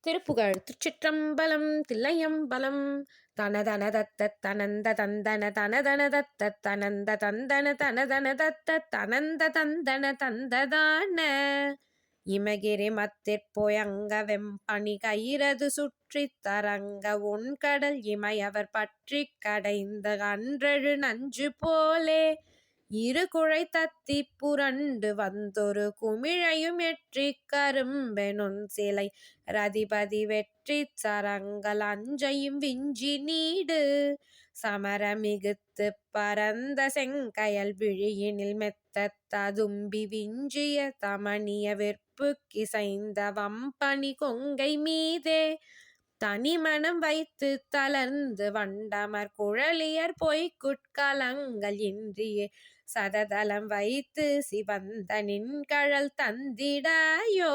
திருப்புகழ் திருச்சிற்றம்பலம் தில்லையம்பலம். தனதன தத்த தனந்த தந்தன தனதன தத்த தனந்த தந்தன தனதன தத்த தனந்த தந்தன தந்ததான இமகிரி மத்திற்போயங்க வெம்பணி கயிறது சுற்றி தரங்க உண்கடல் இமையவர் பற்றி கடைந்த அன்றழு நஞ்சு போலே இரு குழை தத்தி புரண்டு வந்தொரு குமிழையும் எற்றி கரும்பெனும் சிலை ரதிபதி வெற்றி சரங்கள் அஞ்சையும் விஞ்சி நீடு சமர மிகுத்து பரந்த செங்கயல் விழியினில் மெத்த ததும்பி விஞ்சிய தமணிய வெற்பு கிசைந்த வம்பனி கொங்கை மீதே தனிமணம் வைத்து தளர்ந்து வண்டமர் குழலியர் பொய்க்குட்கலங்கள் இன்றியே சததலம் வைத்து சிவந்த நின்கழல் தந்திடாயோ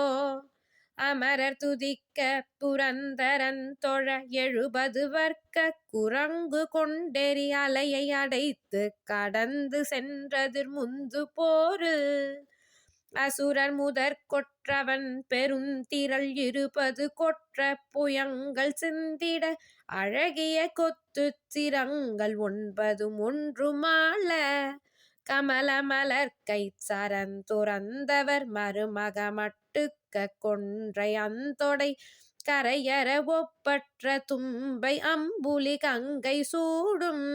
அமரர் துதிக்க புரந்தரன் தொழ 70 வர்க்க குரங்கு கொண்டெறி அலையை அடைத்து கடந்து சென்றதிர் முந்து போரு அசுரர் முதற் கொற்றவன் பெருந்திரள் 20 கொற்ற புயங்கள் சிந்திட அழகிய கொத்து சிரங்கள் 9 ஒன்றுமாள கமல மலர்க்கை சரந்துறந்தவர் மருமக மட்டுக்க கொன்றை அந்தொடை கரையற ஒப்பற்ற தும்பை அம்புலி கங்கை சூடும்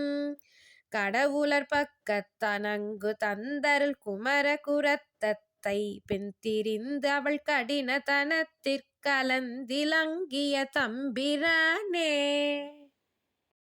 கடவுளர் பக்கத்தனங்கு தந்தருள் குமர குரத்தத்தை பின் திரிந்து அவள் கடின தனத்திற்கலந்திலங்கிய தம்பிரானே.